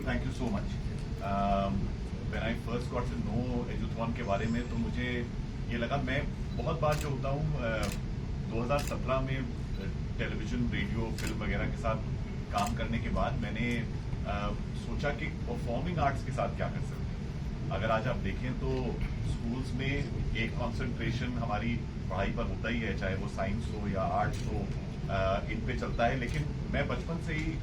thank you so much. When I first got to know एजुथॉन के बारे में तो मुझे ये लगा, मैं बहुत बार जो होता हूँ 2017 में टेलीविज़न, रेडियो, फिल्म वगैरह के साथ काम करने के बाद मैंने सोचा कि परफॉर्मिंग आर्ट्स के साथ क्या कर सकते हैं। अगर आज आप देखें तो स्कूल्स में एक कंसंट्रेशन हमारी पढ़ाई पर होता ही है, चाहे वो साइंस हो या आर्ट्स हो, इन पे चलता है। लेकिन मैं बचपन से ही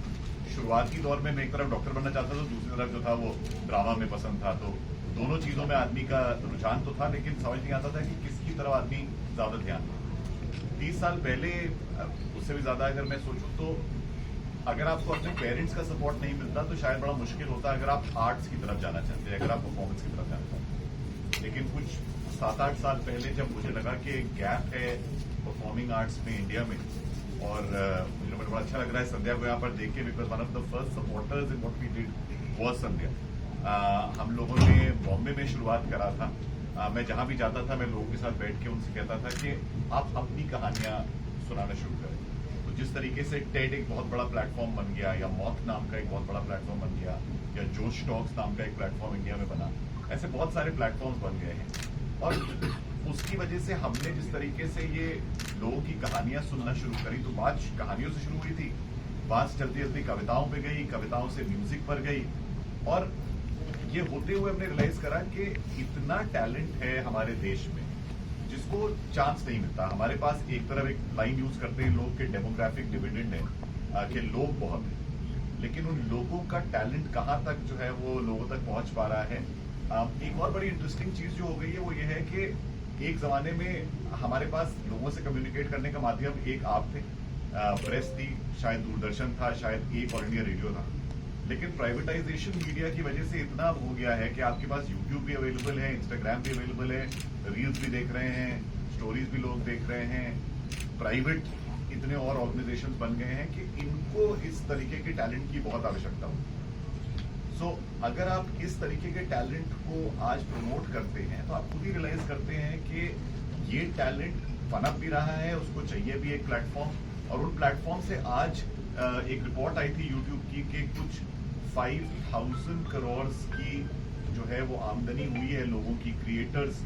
शुरुआती दौर में मैं एक तरफ डॉक्टर बनना चाहता था, दूसरी तरफ जो था वो ड्रामा में पसंद था। तो दोनों चीज़ों में आदमी का रुझान तो था, लेकिन समझ नहीं आता था कि किसकी तरफ आदमी ज़्यादा ध्यान दे। 30 साल पहले, उससे भी ज़्यादा अगर मैं सोचूं तो अगर आपको अपने पेरेंट्स का सपोर्ट नहीं मिलता तो शायद बड़ा मुश्किल होता अगर आप आर्ट्स की तरफ जाना चाहते हैं, अगर आप परफॉर्मेंस की तरफ जाना चाहते हैं। लेकिन कुछ 7-8 साल पहले जब मुझे लगा कि गैप है परफॉर्मिंग आर्ट्स में इंडिया में, और मुझे बड़ा अच्छा लग रहा है संध्या को यहाँ पर देख के, because one of the first supporters in what we did was Sandhya. हम लोगों ने बॉम्बे में शुरुआत करा था। मैं जहाँ भी जाता था मैं लोगों के साथ बैठ के उनसे कहता था कि आप अपनी कहानियां सुनाना शुरू करें। तो जिस तरीके से टेड एक बहुत बड़ा प्लेटफॉर्म बन गया, या मॉथ नाम का एक बहुत बड़ा प्लेटफॉर्म बन गया, या जोश टॉक्स नाम का एक प्लेटफॉर्म इंडिया में बना, ऐसे बहुत सारे प्लेटफॉर्म्स बन गए हैं। और उसकी वजह से हमने जिस तरीके से ये लोगों की कहानियां सुनना शुरू करी, तो बात कहानियों से शुरू हुई थी, बात चलती चलती कविताओं पे गई, कविताओं से म्यूजिक पर गई, और ये होते हुए हमने रियलाइज करा कि इतना टैलेंट है हमारे देश में जिसको चांस नहीं मिलता। हमारे पास एक तरफ एक लाइन यूज करते हैं लोग के डेमोग्राफिक डिविडेंड है कि लोग बहुत हैं, लेकिन उन लोगों का टैलेंट कहाँ तक जो है वो लोगों तक पहुंच पा रहा है। एक और बड़ी इंटरेस्टिंग चीज जो हो गई है वो ये है कि एक जमाने में हमारे पास लोगों से कम्युनिकेट करने का माध्यम एक आप थे, प्रेस थी, शायद दूरदर्शन था, शायद एक ऑल इंडिया रेडियो था। लेकिन प्राइवेटाइजेशन मीडिया की वजह से इतना हो गया है कि आपके पास यूट्यूब भी अवेलेबल है, इंस्टाग्राम भी अवेलेबल है, रील्स भी देख रहे हैं, स्टोरीज भी लोग देख रहे हैं, प्राइवेट इतने और ऑर्गेनाइजेशंस बन गए हैं कि इनको इस तरीके के टैलेंट की बहुत आवश्यकता होती है। सो अगर आप इस तरीके के टैलेंट को आज प्रमोट करते हैं तो आप खुद ही रियलाइज करते हैं कि ये टैलेंट पनप भी रहा है, उसको चाहिए भी एक प्लेटफॉर्म। और उन प्लेटफॉर्म से आज एक रिपोर्ट आई थी यूट्यूब की कि कुछ 5,000 करोड़ की जो है वो आमदनी हुई है लोगों की, क्रिएटर्स,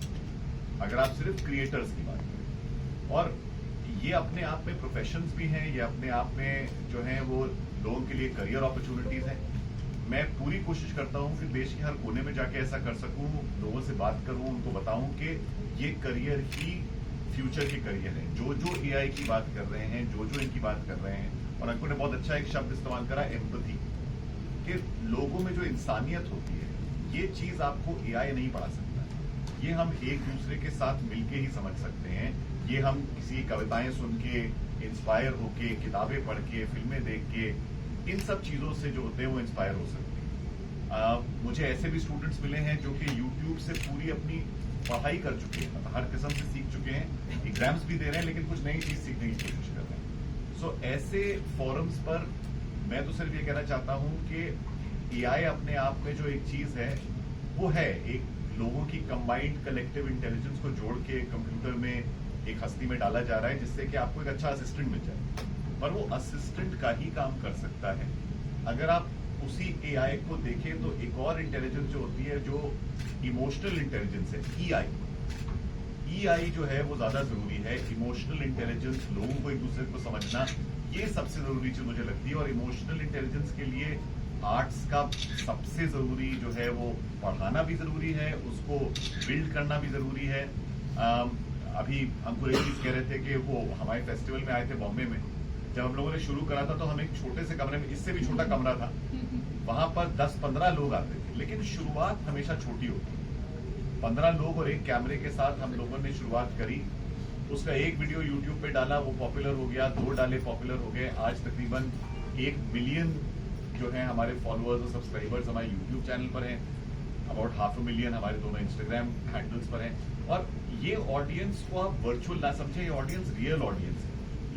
अगर आप सिर्फ क्रिएटर्स की बात करें। और ये अपने आप में प्रोफेशंस भी हैं, ये अपने आप में जो है वो लोगों के लिए करियर अपॉर्चुनिटीज हैं। मैं पूरी कोशिश करता हूँ कि देश के हर कोने में जाके ऐसा कर सकूँ, लोगों से बात करूँ, उनको बताऊँ कि ये करियर ही फ्यूचर के करियर है। जो जो एआई की बात कर रहे हैं, जो जो इनकी बात कर रहे हैं, और अंकुर ने बहुत अच्छा एक शब्द इस्तेमाल करा, एम्पैथी, कि लोगों में जो इंसानियत होती है ये चीज आपको एआई नहीं पढ़ा सकता। ये हम एक दूसरे के साथ मिलके ही समझ सकते हैं। ये हम किसी कविताएं सुन के, इंस्पायर होके, किताबें पढ़ के, फिल्में देख के, इन सब चीजों से जो होते हैं वो इंस्पायर हो सकते हैं। मुझे ऐसे भी स्टूडेंट्स मिले हैं जो कि यूट्यूब से पूरी अपनी पढ़ाई कर चुके हैं, मतलब हर किस्म से सीख चुके हैं, एग्जाम्स भी दे रहे हैं, लेकिन कुछ नई चीज सीखने की कोशिश कर रहे हैं। सो ऐसे फोरम्स पर मैं तो सिर्फ ये कहना चाहता हूँ कि एआई अपने आप में जो एक चीज है वो है एक लोगों की कंबाइंड कलेक्टिव इंटेलिजेंस को जोड़ के कंप्यूटर में एक हस्ती में डाला जा रहा है, जिससे कि आपको एक अच्छा असिस्टेंट मिल जाए। पर वो असिस्टेंट का ही काम कर सकता है। अगर आप उसी एआई को देखें तो एक और इंटेलिजेंस जो होती है जो इमोशनल इंटेलिजेंस है, ईआई जो है वो ज्यादा जरूरी है। इमोशनल इंटेलिजेंस, लोगों को एक दूसरे को समझना, ये सबसे जरूरी चीज मुझे लगती है। और इमोशनल इंटेलिजेंस के लिए आर्ट्स का सबसे जरूरी जो है वो पढ़ाना भी जरूरी है, उसको बिल्ड करना भी जरूरी है। अभी अंकुर एक चीज कह रहे थे कि वो हमारे फेस्टिवल में आए थे बॉम्बे में, जब हम लोगों ने शुरू करा था तो हम एक छोटे से कमरे में, इससे भी छोटा कमरा था, वहां पर 10-15 लोग आते थे। लेकिन शुरुआत हमेशा छोटी होती है। 15 लोग और एक कैमरे के साथ हम लोगों ने शुरुआत करी। उसका एक वीडियो यूट्यूब पे डाला, वो पॉपुलर हो गया, 2 डाले, पॉपुलर हो गए। आज तकरीबन 1 मिलियन जो है हमारे फॉलोअर्स और सब्सक्राइबर्स हमारे यूट्यूब चैनल पर हैं। अबाउट 500,000 हमारे दोनों इंस्टाग्राम हैंडल्स पर हैं। और ये ऑडियंस को आप वर्चुअल ना समझे, ये ऑडियंस रियल ऑडियंस है।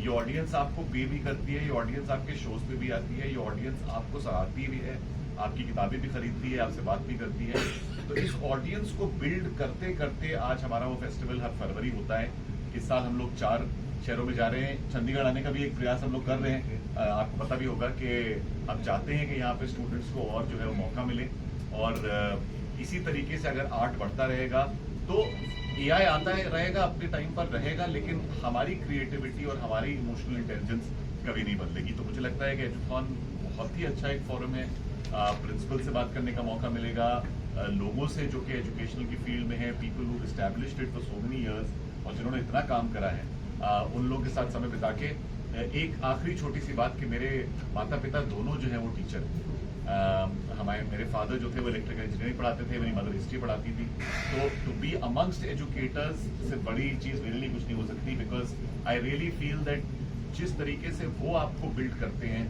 ये ऑडियंस आपको पे भी करती है, ये ऑडियंस आपके शोज पे भी आती है, ये ऑडियंस आपको सराहती भी है, आपकी किताबें भी खरीदती है, आपसे बात भी करती है। तो इस ऑडियंस को बिल्ड करते करते आज हमारा वो फेस्टिवल हर फरवरी होता है। इस साल हम लोग 4 शहरों में जा रहे हैं। चंडीगढ़ आने का भी एक प्रयास हम लोग कर रहे हैं। आपको पता भी होगा कि हम चाहते हैं कि यहाँ पे स्टूडेंट्स को और जो है वो मौका मिले, और इसी तरीके से अगर आर्ट बढ़ता रहेगा तो एआई आता है रहेगा, अपने टाइम पर रहेगा, लेकिन हमारी क्रिएटिविटी और हमारी इमोशनल इंटेलिजेंस कभी नहीं बदलेगी। तो मुझे लगता है कि एजुथॉन बहुत ही अच्छा एक फोरम है। प्रिंसिपल से बात करने का मौका मिलेगा, लोगों से जो कि एजुकेशनल की फील्ड में है, people who established it for so many years और जिन्होंने इतना काम करा है, उन लोगों के साथ समय बिता के। एक आखिरी छोटी सी बात कि मेरे माता पिता दोनों जो है वो टीचर हैं। मेरे फादर जो थे वो इलेक्ट्रिकल इंजीनियरिंग पढ़ाते थे, मेरी मदर हिस्ट्री पढ़ाती थी। तो टू बी अमंगस्ट एजुकेटर्स से बड़ी चीज़ मेरे लिए कुछ नहीं हो सकती, because I really feel that जिस तरीके से वो आपको बिल्ड करते हैं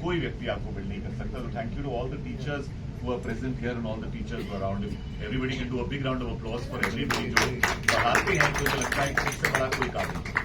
कोई व्यक्ति आपको बिल्ड नहीं कर सकता। तो thank you to all the teachers who are present here and all the teachers who are around him. Everybody can do a big round of applause for everybody जो पढ़ाते हैं, तो मुझे लगता है कि इससे बड़ा कोई काम नहीं।